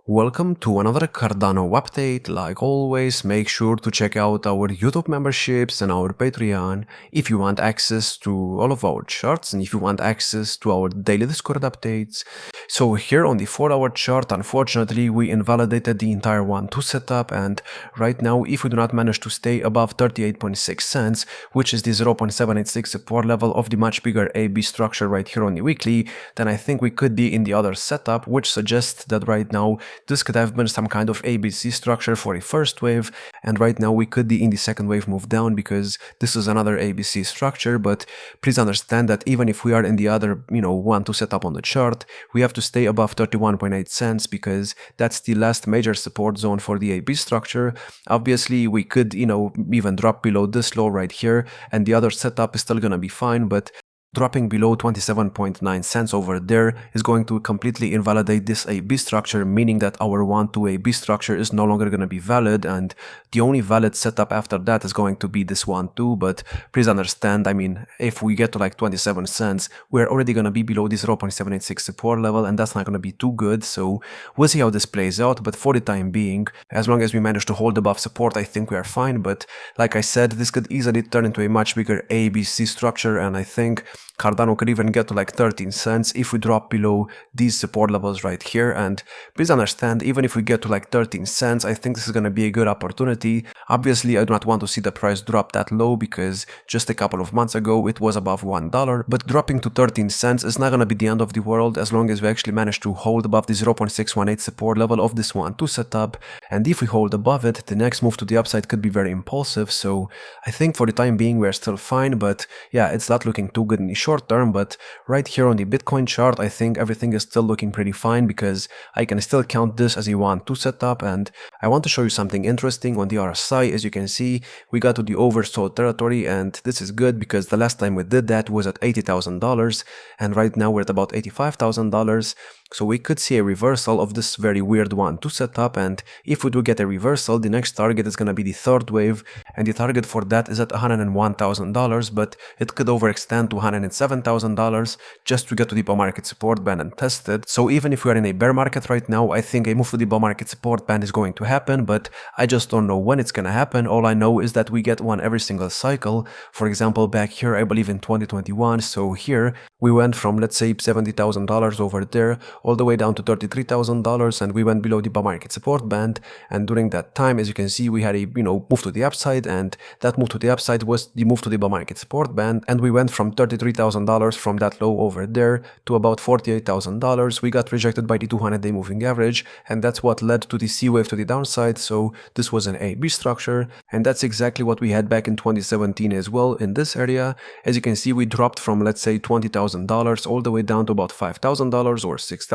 Welcome to another Cardano update. Like always, make sure to check out our YouTube memberships and our Patreon if you want access to all of our charts and if you want access to our daily Discord updates. So here on the 4-hour chart, unfortunately, we invalidated the entire 1-2 setup, and right now, if we do not manage to stay above 38.6 cents, which is the 0.786 support level of the much bigger AB structure right here on the weekly, then I think we could be in the other setup, which suggests that right now this could have been some kind of ABC structure for a first wave, and right now we could be in the second wave move down because this is another ABC structure. But please understand that even if we are in the other 1-2 setup on the chart, we have to stay above 31.8 cents because that's the last major support zone for the AB structure. Obviously we could even drop below this low right here and the other setup is still gonna be fine, but dropping below 27.9 cents over there is going to completely invalidate this AB structure, meaning that our 1-2 AB structure is no longer going to be valid, and the only valid setup after that is going to be this 1-2. But please understand, I mean, if we get to like 27 cents, we're already going to be below this 0.786 support level, and that's not going to be too good. So we'll see how this plays out, but for the time being, as long as we manage to hold above support, I think we are fine. But like I said, this could easily turn into a much bigger ABC structure, and I think Cardano could even get to like 13 cents if we drop below these support levels right here. And please understand, even if we get to like 13 cents, I think this is going to be a good opportunity. Obviously, I do not want to see the price drop that low because just a couple of months ago it was above $1, but dropping to 13 cents is not going to be the end of the world as long as we actually manage to hold above the 0.618 support level of this 1-2 setup. And if we hold above it, the next move to the upside could be very impulsive. So I think for the time being we're still fine, but yeah, it's not looking too good in the short term. But right here on the Bitcoin chart, I think everything is still looking pretty fine because I can still count this as a 1-2 setup. And I want to show you something interesting on the RSI. As you can see, we got to the oversold territory, and this is good because the last time we did that was at $80,000, and right now we're at about $85,000. So we could see a reversal of this very weird 1-2 setup, and if we do get a reversal, the next target is going to be the third wave, and the target for that is at $101,000, but it could overextend to $107,000 just to get to the bull market support band and test it. So even if we are in a bear market right now, I think a move to the bull market support band is going to happen, but I just don't know when it's going to happen. All I know is that we get one every single cycle. For example, back here, I believe in 2021, so here we went from, let's say, $70,000 over there all the way down to $33,000, and we went below the bull market support band. And during that time, as you can see, we had a move to the upside, and that move to the upside was the move to the bull market support band, and we went from $33,000 from that low over there to about $48,000. We got rejected by the 200-day moving average, and that's what led to the C wave to the downside. So this was an AB structure, and that's exactly what we had back in 2017 as well in this area. As you can see, we dropped from, let's say, $20,000 all the way down to about $5,000 or $6,000,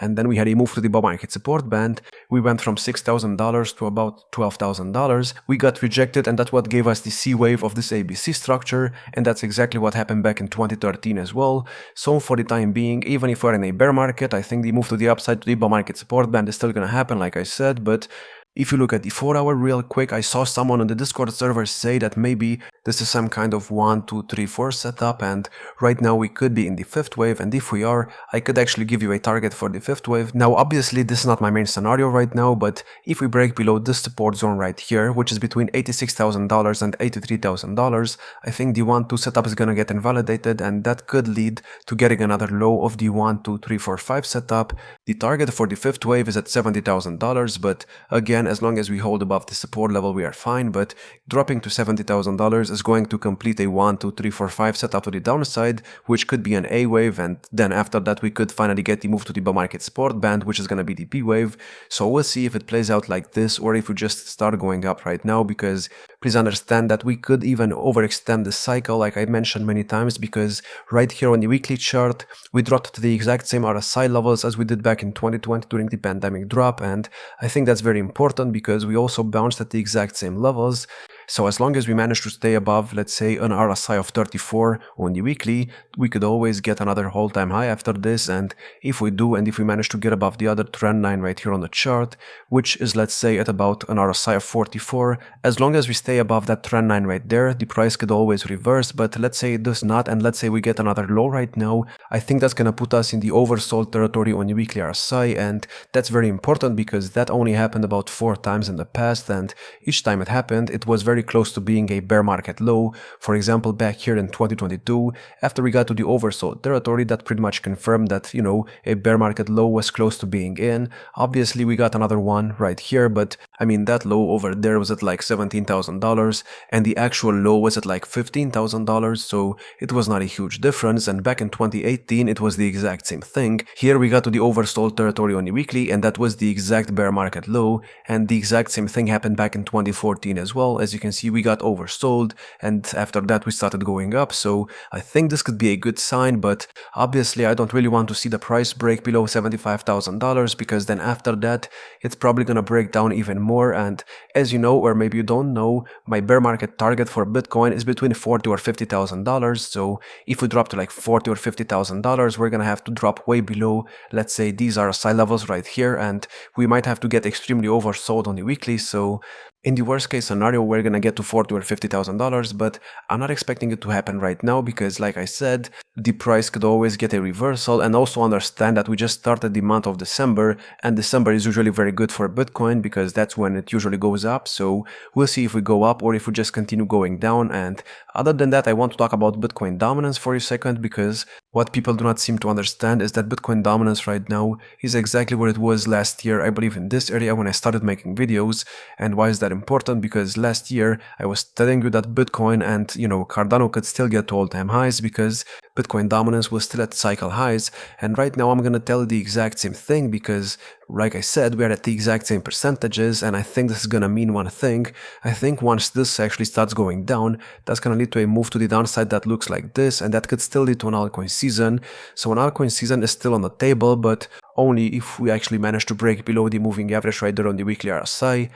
and then we had a move to the bull market support band. We went from $6,000 to about $12,000. We got rejected, and that's what gave us the C wave of this ABC structure, and that's exactly what happened back in 2013 as well. So for the time being, even if we're in a bear market, I think the move to the upside to the bull market support band is still gonna happen, like I said. But if you look at the 4-hour real quick, I saw someone on the Discord server say that maybe this is some kind of 1, 2, 3, 4 setup, and right now we could be in the 5th wave, and if we are, I could actually give you a target for the 5th wave. Now obviously this is not my main scenario right now, but if we break below this support zone right here, which is between $86,000 and $83,000, I think the 1-2 setup is gonna get invalidated, and that could lead to getting another low of the 1, 2, 3, 4, 5 setup. The target for the 5th wave is at $70,000, but again, as long as we hold above the support level, we are fine. But dropping to $70,000 is going to complete a 1, 2, 3, 4, 5 setup to the downside, which could be an A wave, and then after that we could finally get the move to the bull market support band, which is going to be the B wave. So we'll see if it plays out like this or if we just start going up right now, because please understand that we could even overextend the cycle, like I mentioned many times, because right here on the weekly chart we dropped to the exact same RSI levels as we did back in 2020 during the pandemic drop, and I think that's very important because we also bounced at the exact same levels. So as long as we manage to stay above, let's say, an RSI of 34 on the weekly, we could always get another all-time high after this, and if we do, and if we manage to get above the other trend line right here on the chart, which is, let's say, at about an RSI of 44, as long as we stay above that trend line right there, the price could always reverse. But let's say it does not, and let's say we get another low right now, I think that's gonna put us in the oversold territory on the weekly RSI, and that's very important because that only happened about 4 times in the past, and each time it happened, it was very close to being a bear market low. For example, back here in 2022, after we got to the oversold territory, that pretty much confirmed that, you know, a bear market low was close to being in. Obviously, we got another one right here, but I mean, that low over there was at like $17,000, and the actual low was at like $15,000, so it was not a huge difference. And back in 2018, it was the exact same thing. Here we got to the oversold territory on the weekly, and that was the exact bear market low, and the exact same thing happened back in 2014 as well. As you can see, we got oversold, and after that we started going up, so I think this could be a good sign. But obviously I don't really want to see the price break below $75,000, because then after that it's probably gonna break down even more. And as you know, or maybe you don't know, my bear market target for Bitcoin is between $40,000 or $50,000. So if we drop to like $40,000 or $50,000, we're gonna have to drop way below, let's say, these are RSI levels right here, and we might have to get extremely oversold on the weekly. So in the worst case scenario, we're gonna get to $40,000 or $50,000, but I'm not expecting it to happen right now because, like I said, the price could always get a reversal. And also understand that we just started the month of December, and December is usually very good for Bitcoin because that's when it usually goes up. So we'll see if we go up or if we just continue going down. And other than that, I want to talk about Bitcoin dominance for a second, because what people do not seem to understand is that Bitcoin dominance right now is exactly where it was last year, I believe, in this area when I started making videos. And why is that important? Because last year I was telling you that Bitcoin and, you know, Cardano could still get to all-time highs because Bitcoin dominance was still at cycle highs. And right now I'm gonna tell you the exact same thing because, like I said, we are at the exact same percentages, and I think this is gonna mean one thing. I think once this actually starts going down, that's gonna lead to a move to the downside that looks like this, and that could still lead to an altcoin season. So an altcoin season is still on the table, but only if we actually manage to break below the moving average right there on the weekly RSI.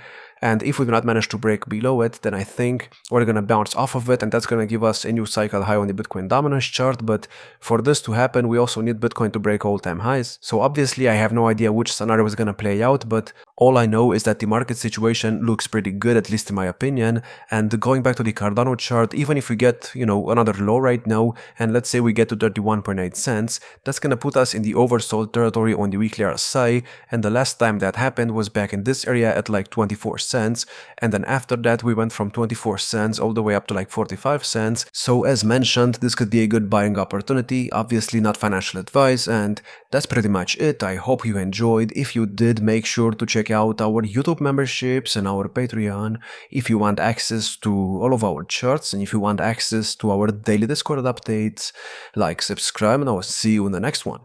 And if we do not manage to break below it, then I think we're gonna bounce off of it, and that's gonna give us a new cycle high on the Bitcoin dominance chart. But for this to happen, we also need Bitcoin to break all-time highs. So obviously I have no idea which scenario is gonna play out, but all I know is that the market situation looks pretty good, at least in my opinion. And going back to the Cardano chart, even if we get, you know, another low right now, and let's say we get to 31.8 cents, that's gonna put us in the oversold territory on the weekly RSI. And the last time that happened was back in this area at like 24 cents, and then after that we went from 24 cents all the way up to like 45 cents. So as mentioned, this could be a good buying opportunity, obviously not financial advice. And that's pretty much it. I hope you enjoyed. If you did, make sure to check out our YouTube memberships and our Patreon if you want access to all of our charts, and if you want access to our daily Discord updates. Like, subscribe, and I'll see you in the next one.